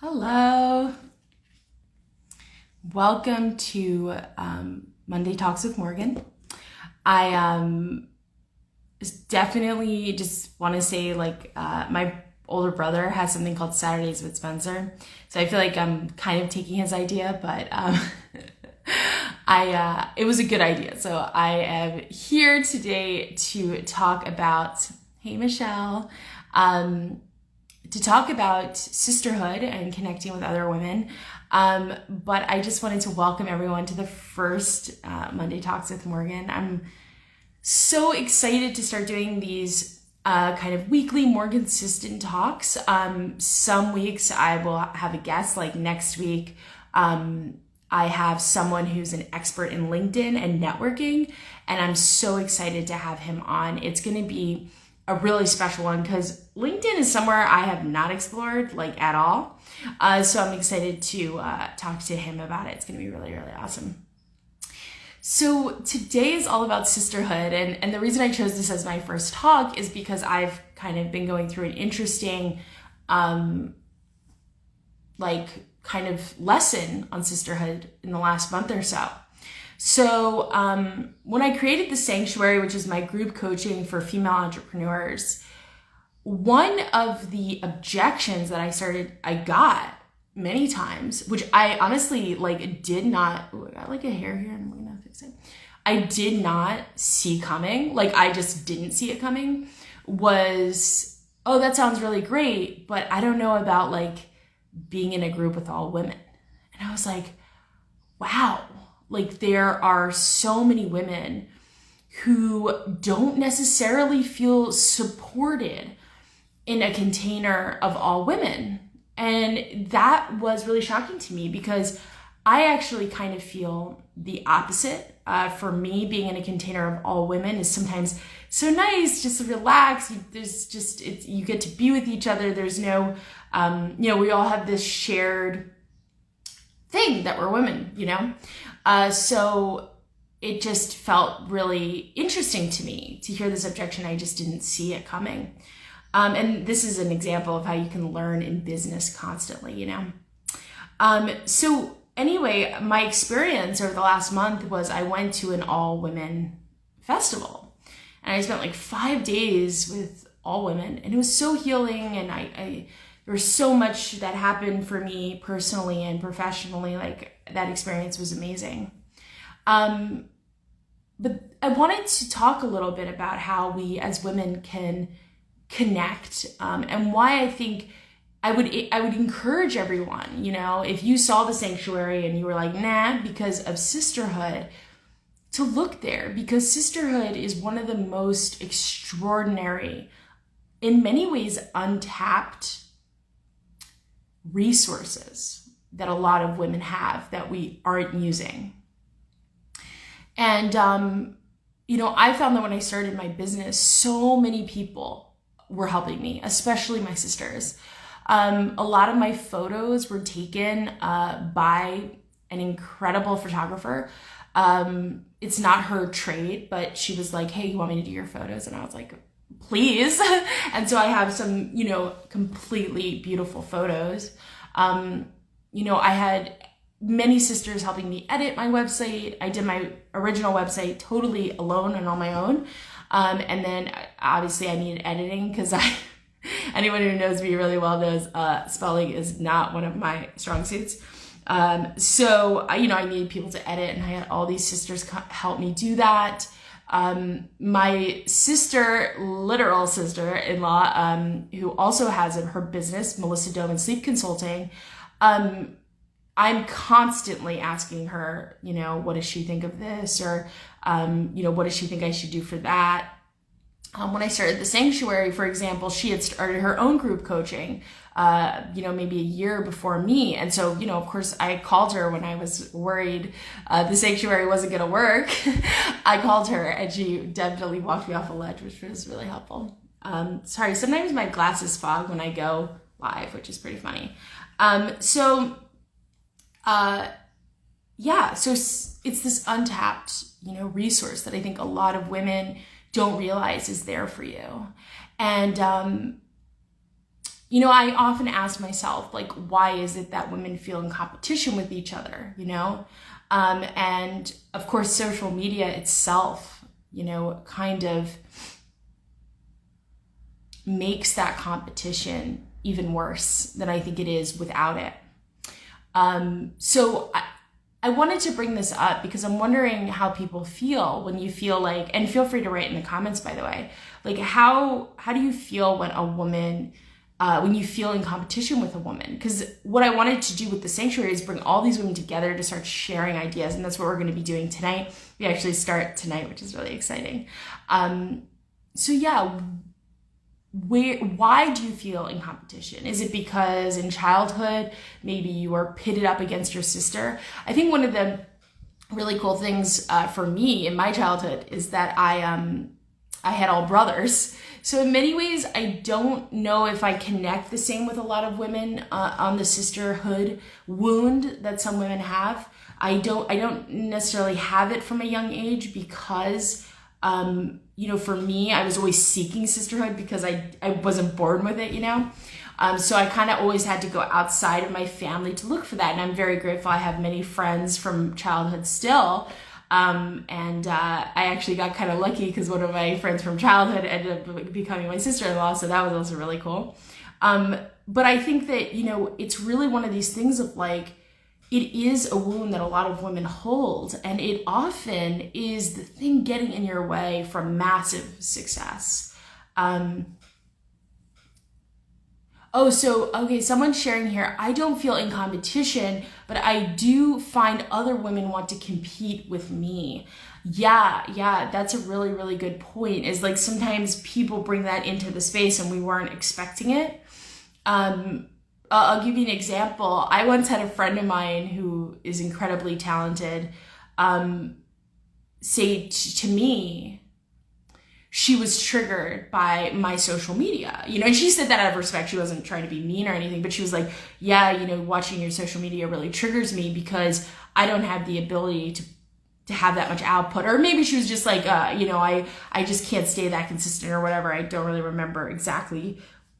Hello. Welcome to Monday Talks with Morgan. I definitely just want to say my older brother has something called Saturdays with Spencer. So I feel like I'm kind of taking his idea, but it was a good idea. So I am here today to talk about, hey Michelle, to talk about sisterhood and connecting with other women. But I just wanted to welcome everyone to the first Monday Talks with Morgan. I'm so excited to start doing these kind of weekly, more consistent talks. Some weeks I will have a guest, like next week. I have someone who's an expert in LinkedIn and networking, and I'm so excited to have him on. It's going to be a really special one because LinkedIn is somewhere I have not explored at all. So I'm excited to talk to him about it. It's going to be really, really awesome. So today is all about sisterhood. And the reason I chose this as my first talk is because I've kind of been going through an interesting kind of lesson on sisterhood in the last month or so. So when I created the Sanctuary, which is my group coaching for female entrepreneurs, one of the objections that I got many times, which I honestly did not, I got a hair here and I'm gonna fix it. I did not see coming, I just didn't see it coming, was, oh, that sounds really great, but I don't know about being in a group with all women. And I was like, wow. There are so many women who don't necessarily feel supported in a container of all women. And that was really shocking to me because I actually kind of feel the opposite. For me, being in a container of all women is sometimes so nice, just relax. You get to be with each other. There's no, we all have this shared thing that we're women, so it just felt really interesting to me to hear this objection. I just didn't see it coming. And this is an example of how you can learn in business constantly, So anyway, my experience over the last month was I went to an all women festival and I spent 5 days with all women, and it was so healing. And there was so much that happened for me personally and professionally. That experience was amazing. But I wanted to talk a little bit about how we as women can connect, and why I think I would encourage everyone, if you saw the Sanctuary and you were like, nah, because of sisterhood, to look there, because sisterhood is one of the most extraordinary, in many ways untapped resources that a lot of women have that we aren't using. And, I found that when I started my business, so many people were helping me, especially my sisters. A lot of my photos were taken by an incredible photographer. It's not her trade, but she was like, hey, you want me to do your photos? And I was like, please. And so I have some, completely beautiful photos. I had many sisters helping me edit my website. I did my original website totally alone and on my own. And then obviously I needed editing because anyone who knows me really well knows spelling is not one of my strong suits. So I needed people to edit, and I had all these sisters help me do that. My sister, literal sister-in-law, who also has her business, Melissa Dome and Sleep Consulting, I'm constantly asking her, what does she think of this? Or, what does she think I should do for that? When I started the Sanctuary, for example, she had started her own group coaching, maybe a year before me. And so, of course, I called her when I was worried the Sanctuary wasn't going to work. I called her and she definitely walked me off a ledge, which was really helpful. Sorry, sometimes my glasses fog when I go live, which is pretty funny. So it's this untapped, resource that I think a lot of women don't realize is there for you. And I often ask myself, like, why is it that women feel in competition with each other, and of course, social media itself, kind of makes that competition even worse than I think it is without it. So I wanted to bring this up because I'm wondering how people feel when you feel like, and feel free to write in the comments, by the way, like how do you feel when a woman, when you feel in competition with a woman? Because what I wanted to do with the sanctuary is bring all these women together to start sharing ideas. And that's what we're going to be doing tonight. We actually start tonight, which is really exciting. So yeah, why do you feel in competition? Is it because in childhood, maybe you were pitted up against your sister? I think one of the really cool things for me in my childhood is that I had all brothers. So in many ways, I don't know if I connect the same with a lot of women on the sisterhood wound that some women have. I don't necessarily have it from a young age because for me, I was always seeking sisterhood because I wasn't born with it, So I kind of always had to go outside of my family to look for that. And I'm very grateful I have many friends from childhood still. And I actually got kind of lucky because one of my friends from childhood ended up becoming my sister-in-law. So that was also really cool. But I think that, it's really one of these things of like, it is a wound that a lot of women hold, and it often is the thing getting in your way from massive success. Someone's sharing here, I don't feel in competition, but I do find other women want to compete with me. Yeah, that's a really, really good point, is like sometimes people bring that into the space and we weren't expecting it. I'll give you an example. I once had a friend of mine who is incredibly talented say to me, she was triggered by my social media, and she said that out of respect. She wasn't trying to be mean or anything, but she was like, yeah, watching your social media really triggers me because I don't have the ability to have that much output. Or maybe she was just like, I just can't stay that consistent or whatever. I don't really remember exactly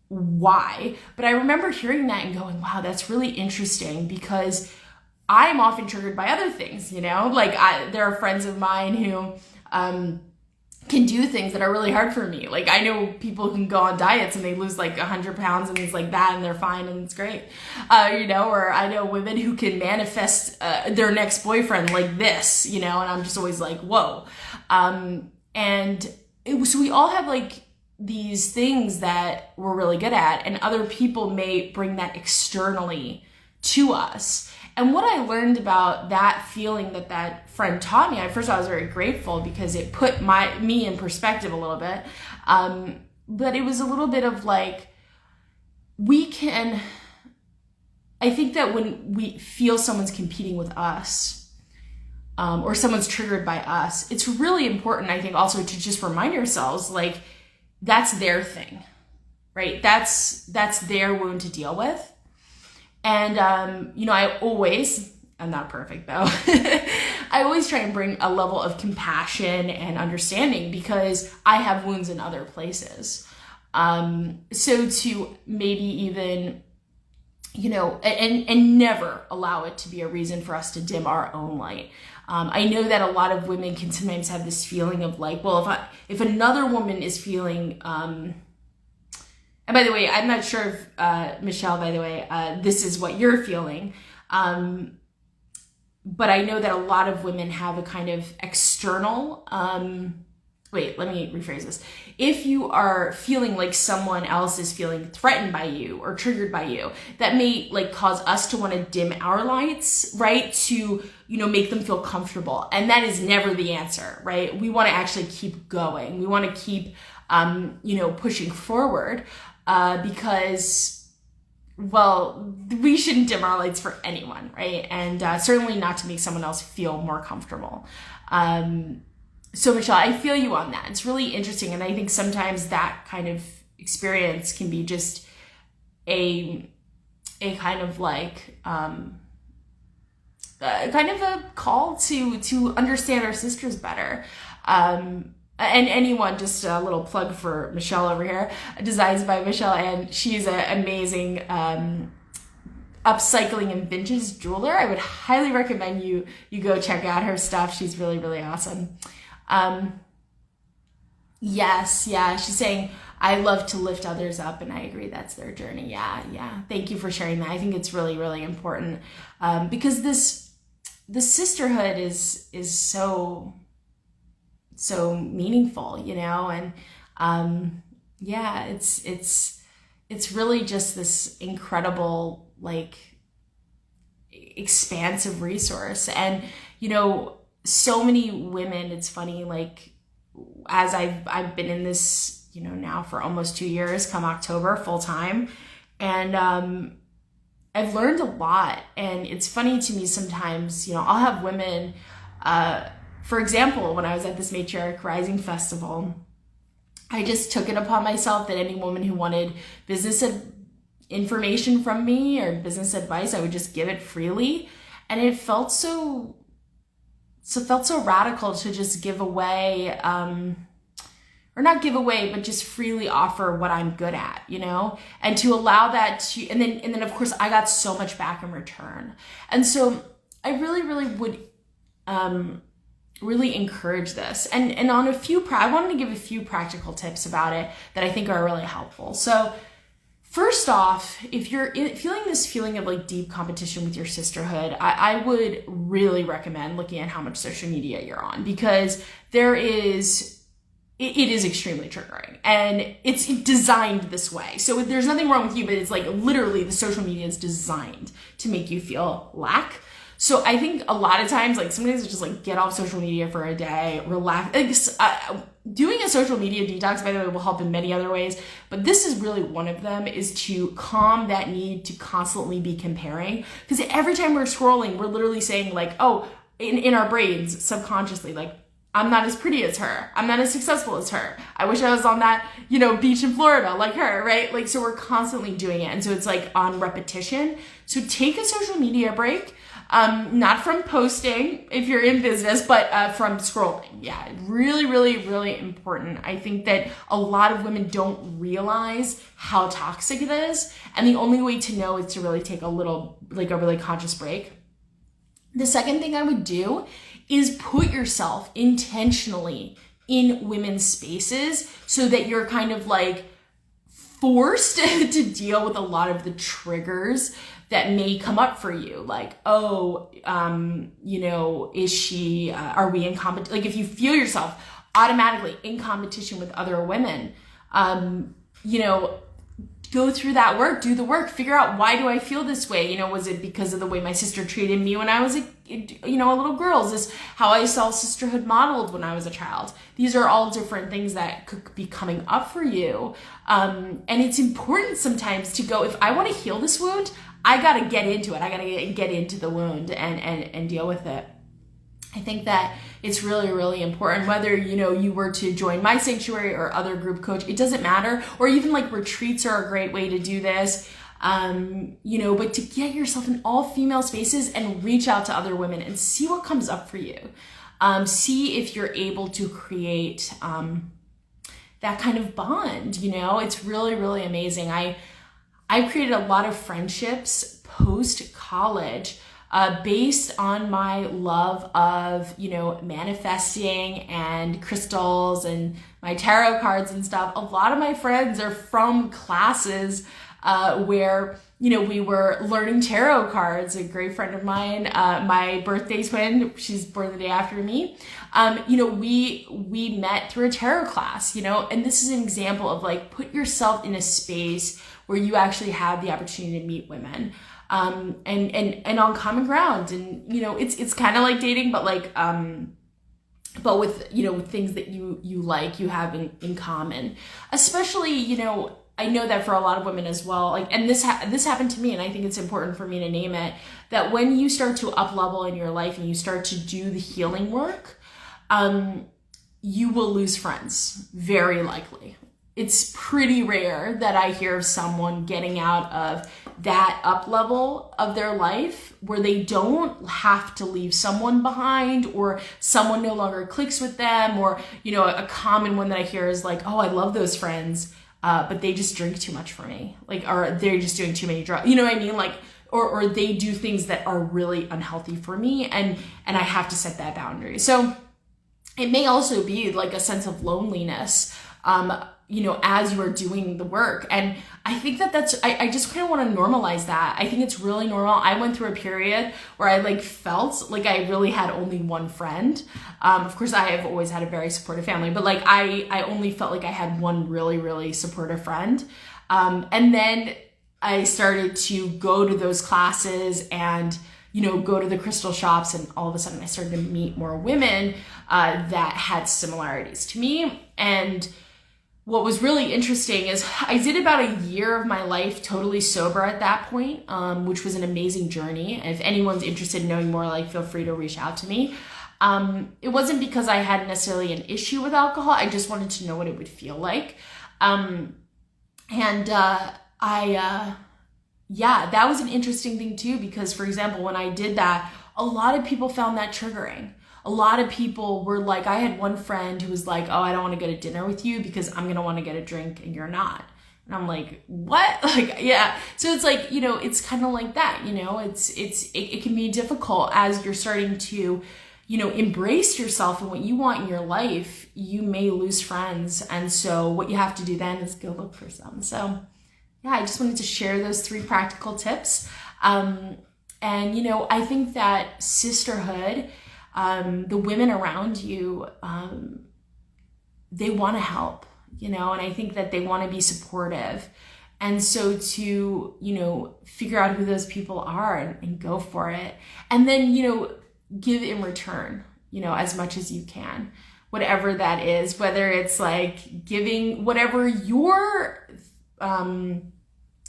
why, but I remember hearing that and going, wow, that's really interesting because I'm often triggered by other things, like there are friends of mine who can do things that are really hard for me. Like I know people who can go on diets and they lose like 100 pounds and things like that and they're fine and it's great, or I know women who can manifest their next boyfriend like this, and I'm just always like, whoa. So we all have like these things that we're really good at, and other people may bring that externally to us. And what I learned about that feeling that friend taught me, at first I was very grateful because it put me in perspective a little bit. But it was a little bit of like, I think that when we feel someone's competing with us, or someone's triggered by us, it's really important, I think, also to just remind ourselves, like, that's their thing, right? That's their wound to deal with. And, I'm not perfect though. I always try and bring a level of compassion and understanding because I have wounds in other places. So to maybe even, and never allow it to be a reason for us to dim our own light. I know that a lot of women can sometimes have this feeling of like, well, if another woman is feeling, and by the way, I'm not sure if, Michelle, by the way, this is what you're feeling. But I know that a lot of women have a kind of external, let me rephrase this. If you are feeling like someone else is feeling threatened by you or triggered by you, that may like cause us to want to dim our lights, right? To, make them feel comfortable. And that is never the answer, right? We want to actually keep going. We want to keep, pushing forward, because, well, we shouldn't dim our lights for anyone, right? And certainly not to make someone else feel more comfortable. So Michelle, I feel you on that. It's really interesting. And I think sometimes that kind of experience can be just a kind of like, kind of a call to understand our sisters better. and anyone, just a little plug for Michelle over here, Designs by Michelle, and she's an amazing upcycling and vintage jeweler. I would highly recommend you go check out her stuff. She's really, really awesome. Yes, yeah, she's saying, I love to lift others up, and I agree, that's their journey. Yeah. Thank you for sharing that. I think it's really, really important, because the sisterhood is so meaningful, you know, and yeah, it's really just this incredible, like, expansive resource. And, you know, so many women, it's funny, like, as I've been in this, you know, now for almost 2 years, come October, full time, and I've learned a lot. And it's funny to me sometimes, you know, I'll have women, for example, when I was at this Matriarch Rising Festival, I just took it upon myself that any woman who wanted business information from me or business advice, I would just give it freely. And it felt so radical to just give away, or not give away, but just freely offer what I'm good at, you know, and to allow that to, and then of course I got so much back in return. And so I really, really would, really encourage this. And on I wanted to give a few practical tips about it that I think are really helpful. So first off, if you're feeling this feeling of like deep competition with your sisterhood, I would really recommend looking at how much social media you're on, because it is extremely triggering, and it's designed this way. So there's nothing wrong with you, but it's like literally the social media is designed to make you feel lack. So I think a lot of times, like, sometimes it's just like get off social media for a day, relax. Doing a social media detox, by the way, will help in many other ways, but this is really one of them, is to calm that need to constantly be comparing. Because every time we're scrolling, we're literally saying like, oh, in our brains, subconsciously, like, I'm not as pretty as her. I'm not as successful as her. I wish I was on that, you know, beach in Florida like her, right? Like, so we're constantly doing it. And so it's like on repetition. So take a social media break. Not from posting if you're in business, but from scrolling. Yeah, really, really, really important. I think that a lot of women don't realize how toxic it is. And the only way to know is to really take a really conscious break. The second thing I would do is put yourself intentionally in women's spaces so that you're kind of like forced to deal with a lot of the triggers that may come up for you. Like, oh, you know, are we in competition? Like, if you feel yourself automatically in competition with other women, you know, go through that work, do the work, figure out, why do I feel this way? You know, was it because of the way my sister treated me when I was a little girl? Is this how I saw sisterhood modeled when I was a child? These are all different things that could be coming up for you. And it's important sometimes to go, if I want to heal this wound, I got to get into it. I got to get into the wound and deal with it. I think that it's really, really important, whether, you know, you were to join my sanctuary or other group coach, it doesn't matter. Or even like retreats are a great way to do this. You know, but to get yourself in all female spaces and reach out to other women and see what comes up for you. See if you're able to create, that kind of bond, you know, it's really, really amazing. I've created a lot of friendships post-college, based on my love of, you know, manifesting and crystals and my tarot cards and stuff. A lot of my friends are from classes where, you know, we were learning tarot cards. A great friend of mine, my birthday twin, she's born the day after me. You know, we met through a tarot class, you know, and this is an example of like, put yourself in a space where you actually have the opportunity to meet women. And on common ground. And, you know, it's kind of like dating, but like, but with, you know, with things that you like, you have in common, especially, you know, I know that for a lot of women as well, like, and this happened to me, and I think it's important for me to name it, that when you start to up level in your life and you start to do the healing work, you will lose friends, very likely. it's pretty rare that I hear of someone getting out of that up level of their life where they don't have to leave someone behind, or someone no longer clicks with them, or, you know, a common one that I hear is like, oh, I love those friends, but they just drink too much for me. Like, or they're just doing too many drugs. You know what I mean? Like, or they do things that are really unhealthy for me, and I have to set that boundary. So it may also be like a sense of loneliness, you know, as you are doing the work. And I think that I just kind of want to normalize that. I think it's really normal. I went through a period where I like felt like I really had only one friend. Of course, I have always had a very supportive family, but like I only felt like I had one really, really supportive friend. And then I started to go to those classes and, you know, go to the crystal shops, and all of a sudden I started to meet more women that had similarities to me. And what was really interesting is I did about a year of my life totally sober at that point, which was an amazing journey. If anyone's interested in knowing more, like, feel free to reach out to me. It wasn't because I had necessarily an issue with alcohol. I just wanted to know what it would feel like. Yeah, that was an interesting thing too, because, for example, when I did that, a lot of people found that triggering. A lot of people were like, I had one friend who was like, oh, I don't want to go to dinner with you because I'm going to want to get a drink and you're not. And I'm like, what? Like, yeah. So it's like, you know, it's kind of like that, you know, it can be difficult as you're starting to, you know, embrace yourself and what you want in your life. You may lose friends. And so what you have to do then is go look for some. So yeah, I just wanted to share those 3 practical tips. And, you know, I think that sisterhood, the women around you, they want to help, you know, and I think that they want to be supportive. And so to, you know, figure out who those people are and go for it. And then, you know, give in return, you know, as much as you can, whatever that is, whether it's like giving whatever your,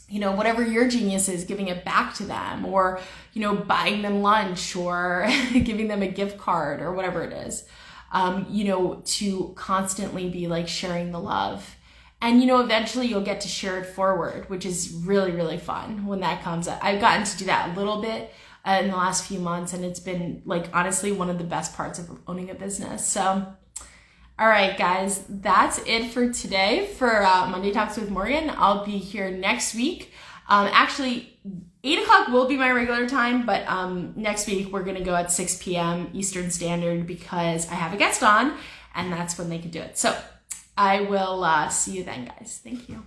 you know, whatever your genius is, giving it back to them, or, you know, buying them lunch, or giving them a gift card, or whatever it is, you know, to constantly be like sharing the love. And, you know, eventually you'll get to share it forward, which is really, really fun when that comes up. I've gotten to do that a little bit in the last few months, and it's been like, honestly, one of the best parts of owning a business. So, all right, guys, that's it for today for Monday Talks with Morgan. I'll be here next week. Actually, 8 o'clock will be my regular time, but next week we're going to go at 6 p.m. Eastern Standard because I have a guest on, and that's when they can do it. So I will see you then, guys. Thank you.